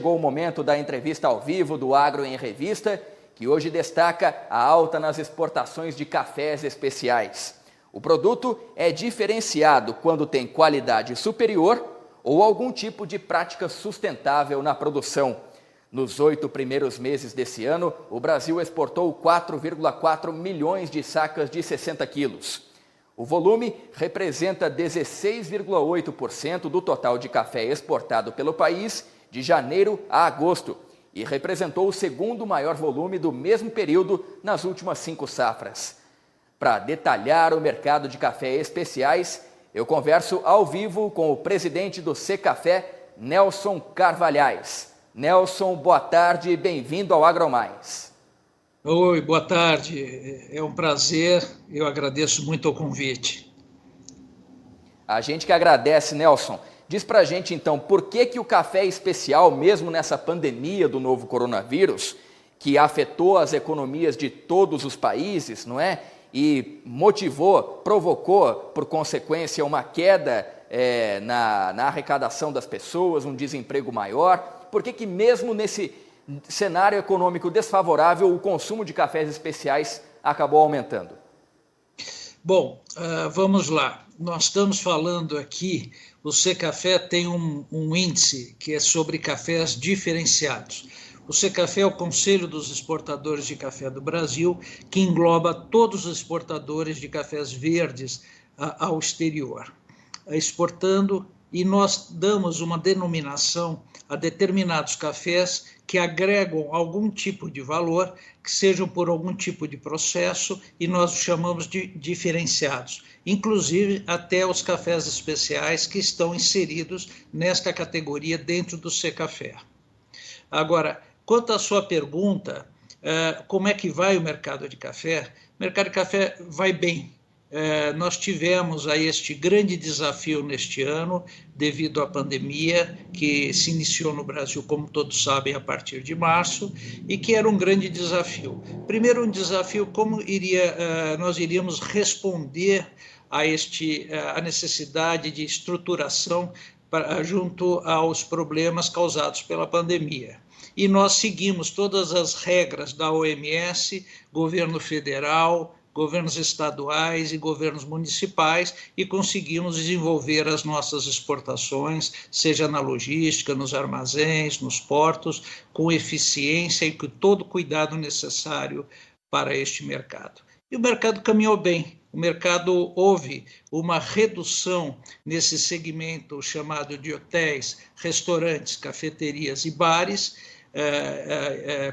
Chegou o momento da entrevista ao vivo do Agro em Revista, que hoje destaca a alta nas exportações de cafés especiais. O produto é diferenciado quando tem qualidade superior ou algum tipo de prática sustentável na produção. Nos 8 primeiros meses desse ano, o Brasil exportou 4,4 milhões de sacas de 60 quilos. O volume representa 16,8% do total de café exportado pelo país de janeiro a agosto e representou o segundo maior volume do mesmo período nas últimas 5 safras. Para detalhar o mercado de café especiais, eu converso ao vivo com o presidente do Secafé, Nelson Carvalhais. Nelson, boa tarde e bem-vindo ao AgroMais. Oi, boa tarde. É um prazer, eu agradeço muito o convite. A gente que agradece, Nelson. Diz pra gente então, por que o café especial, mesmo nessa pandemia do novo coronavírus, que afetou as economias de todos os países, não é? E provocou, por consequência, uma queda na arrecadação das pessoas, um desemprego maior. Por que mesmo nesse cenário econômico desfavorável, o consumo de cafés especiais acabou aumentando? Bom, vamos lá. Nós estamos falando aqui, o Secafé tem um índice que é sobre cafés diferenciados. O Secafé é o Conselho dos Exportadores de Café do Brasil, que engloba todos os exportadores de cafés verdes ao exterior, exportando, e nós damos uma denominação a determinados cafés que agregam algum tipo de valor, que sejam por algum tipo de processo, e nós os chamamos de diferenciados, inclusive até os cafés especiais que estão inseridos nesta categoria dentro do Secafé. Agora, quanto à sua pergunta, como é que vai o mercado de café? O mercado de café vai bem. Nós tivemos aí este grande desafio neste ano, devido à pandemia, que se iniciou no Brasil, como todos sabem, a partir de março, e que era um grande desafio. Primeiro, um desafio como nós iríamos responder a necessidade de estruturação junto aos problemas causados pela pandemia. E nós seguimos todas as regras da OMS, governo federal, governos estaduais e governos municipais, e conseguimos desenvolver as nossas exportações, seja na logística, nos armazéns, nos portos, com eficiência e com todo o cuidado necessário para este mercado. E o mercado caminhou bem. O mercado, houve uma redução nesse segmento chamado de hotéis, restaurantes, cafeterias e bares,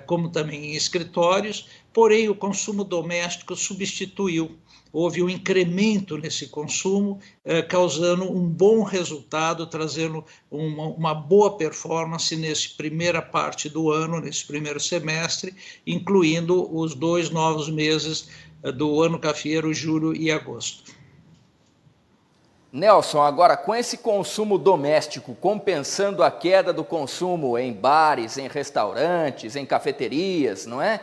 como também em escritórios, porém o consumo doméstico substituiu. Houve um incremento nesse consumo, causando um bom resultado, trazendo uma boa performance nessa primeira parte do ano, nesse primeiro semestre, incluindo os 2 novos meses do ano cafeeiro, julho e agosto. Nelson, agora com esse consumo doméstico compensando a queda do consumo em bares, em restaurantes, em cafeterias, não é?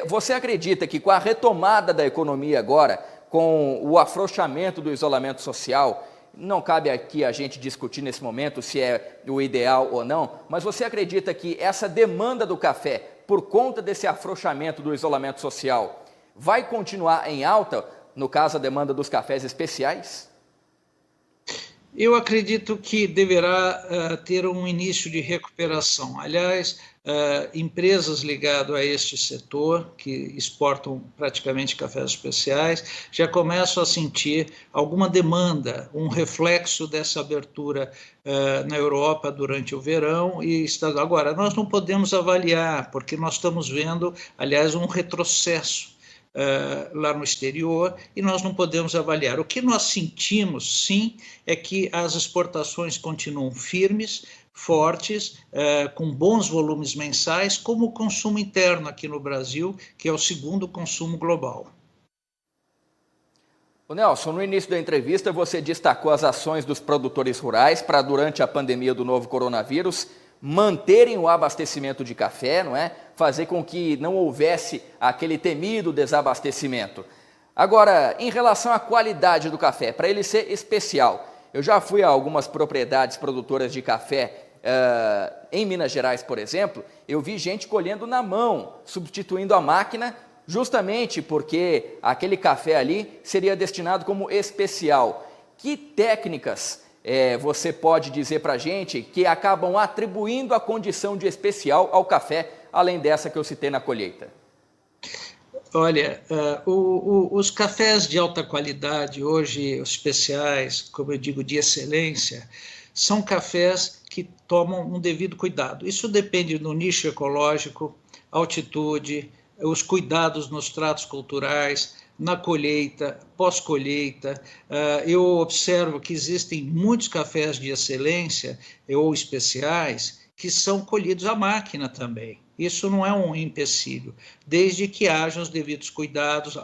Você acredita que com a retomada da economia agora, com o afrouxamento do isolamento social, não cabe aqui a gente discutir nesse momento se é o ideal ou não, mas você acredita que essa demanda do café, por conta desse afrouxamento do isolamento social, vai continuar em alta, no caso a demanda dos cafés especiais? Eu acredito que deverá ter um início de recuperação. Aliás, empresas ligadas a este setor, que exportam praticamente cafés especiais, já começam a sentir alguma demanda, um reflexo dessa abertura na Europa durante o verão. Agora, nós não podemos avaliar, porque nós estamos vendo, aliás, um retrocesso lá no exterior, e nós não podemos avaliar. O que nós sentimos, sim, é que as exportações continuam firmes, fortes, com bons volumes mensais, como o consumo interno aqui no Brasil, que é o segundo consumo global. Nelson, no início da entrevista você destacou as ações dos produtores rurais para, durante a pandemia do novo coronavírus, manterem o abastecimento de café, não é? Fazer com que não houvesse aquele temido desabastecimento. Agora, em relação à qualidade do café, para ele ser especial, eu já fui a algumas propriedades produtoras de café Em Minas Gerais, por exemplo, eu vi gente colhendo na mão, substituindo a máquina, justamente porque aquele café ali seria destinado como especial. Que técnicas você pode dizer para a gente que acabam atribuindo a condição de especial ao café, além dessa que eu citei na colheita? Olha, os cafés de alta qualidade, hoje os especiais, como eu digo, de excelência, são cafés que tomam um devido cuidado. Isso depende do nicho ecológico, altitude, os cuidados nos tratos culturais, na colheita, pós-colheita. Eu observo que existem muitos cafés de excelência ou especiais que são colhidos à máquina também. Isso não é um empecilho, desde que haja os devidos cuidados,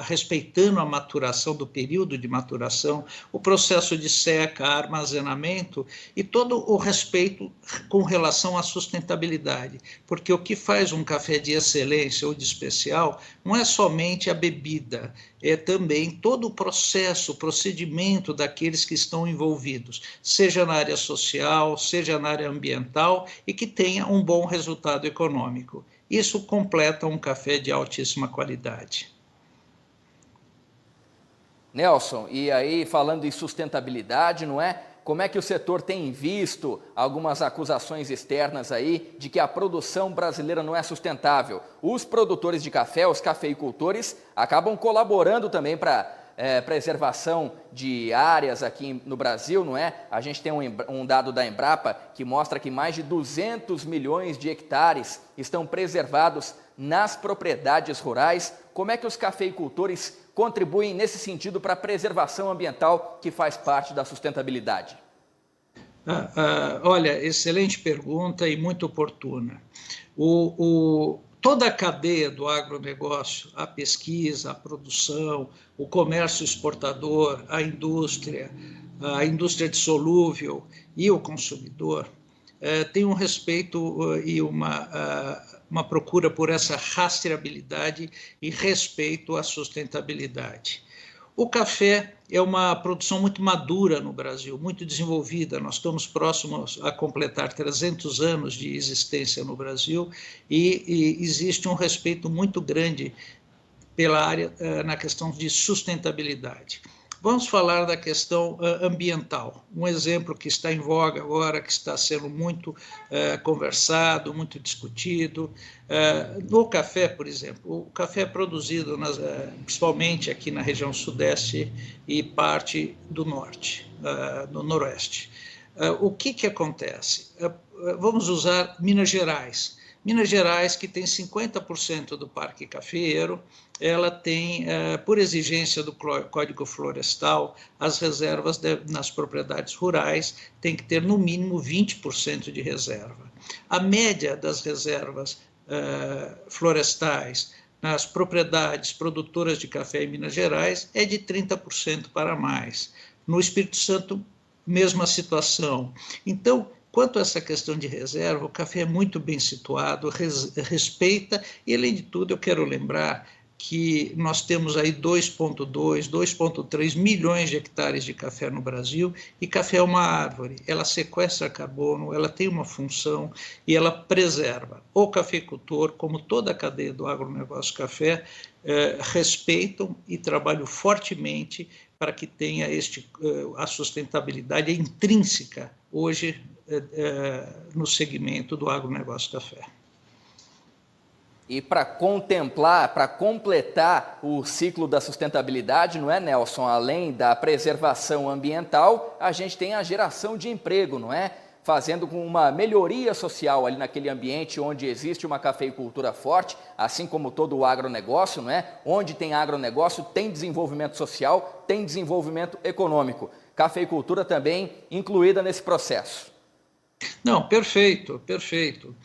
respeitando a maturação, do período de maturação, o processo de seca, armazenamento e todo o respeito com relação à sustentabilidade. Porque o que faz um café de excelência ou de especial não é somente a bebida, é também todo o processo, o procedimento daqueles que estão envolvidos, seja na área social, seja na área ambiental, e que tenha um bom resultado econômico. Isso completa um café de altíssima qualidade. Nelson, e aí falando em sustentabilidade, não é? Como é que o setor tem visto algumas acusações externas aí de que a produção brasileira não é sustentável? Os produtores de café, os cafeicultores, acabam colaborando também para preservação de áreas aqui no Brasil, não é? A gente tem um dado da Embrapa que mostra que mais de 200 milhões de hectares estão preservados nas propriedades rurais. Como é que os cafeicultores contribuem nesse sentido para a preservação ambiental, que faz parte da sustentabilidade? Olha, excelente pergunta e muito oportuna. Toda a cadeia do agronegócio, a pesquisa, a produção, o comércio exportador, a indústria de solúvel e o consumidor, tem um respeito e uma procura por essa rastreabilidade e respeito à sustentabilidade. O café é uma produção muito madura no Brasil, muito desenvolvida. Nós estamos próximos a completar 300 anos de existência no Brasil e existe um respeito muito grande pela área na questão de sustentabilidade. Vamos falar da questão ambiental. Um exemplo que está em voga agora, que está sendo muito conversado, muito discutido. No café, por exemplo, o café é produzido principalmente aqui na região sudeste e parte do norte, do noroeste. O que acontece? Vamos usar Minas Gerais. Minas Gerais, que tem 50% do parque cafeeiro, ela tem, por exigência do Código Florestal, as reservas nas propriedades rurais tem que ter no mínimo 20% de reserva. A média das reservas florestais nas propriedades produtoras de café em Minas Gerais é de 30% para mais. No Espírito Santo, mesma situação. Então, quanto a essa questão de reserva, o café é muito bem situado, respeita, e além de tudo eu quero lembrar que nós temos aí 2,2, 2,3 milhões de hectares de café no Brasil, e café é uma árvore, ela sequestra carbono, ela tem uma função e ela preserva. O cafeicultor, como toda a cadeia do agronegócio café, respeitam e trabalham fortemente para que tenha a sustentabilidade intrínseca hoje no segmento do agronegócio café. E para contemplar, para completar o ciclo da sustentabilidade, não é, Nelson? Além da preservação ambiental, a gente tem a geração de emprego, não é? Fazendo com uma melhoria social ali naquele ambiente onde existe uma cafeicultura forte, assim como todo o agronegócio, não é? Onde tem agronegócio, tem desenvolvimento social, tem desenvolvimento econômico. Cafeicultura também incluída nesse processo. Não, perfeito, perfeito.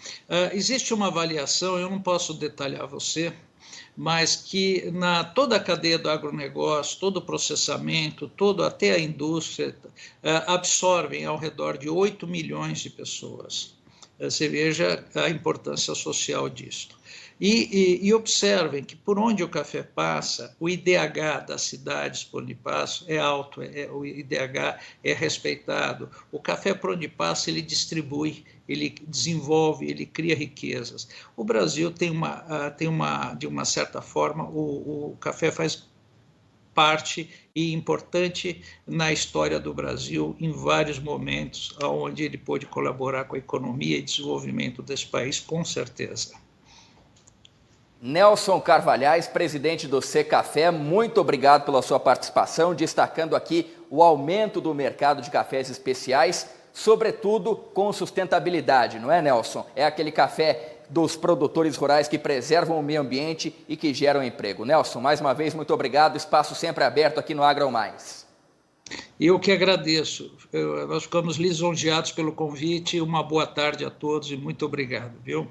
Existe uma avaliação, eu não posso detalhar você, mas que toda a cadeia do agronegócio, todo o processamento, até a indústria, absorvem ao redor de 8 milhões de pessoas. Você veja a importância social disto. E observem que por onde o café passa, o IDH das cidades por onde passa é alto, o IDH é respeitado. O café por onde passa, ele distribui, ele desenvolve, ele cria riquezas. O Brasil tem de uma certa forma, o café faz parte e importante na história do Brasil em vários momentos, onde ele pôde colaborar com a economia e desenvolvimento desse país, com certeza. Nelson Carvalhais, presidente do Secafé, muito obrigado pela sua participação, destacando aqui o aumento do mercado de cafés especiais, sobretudo com sustentabilidade, não é, Nelson? É aquele café dos produtores rurais que preservam o meio ambiente e que geram emprego. Nelson, mais uma vez, muito obrigado, espaço sempre aberto aqui no Agro Mais. Eu que agradeço, nós ficamos lisonjeados pelo convite, uma boa tarde a todos e muito obrigado, viu?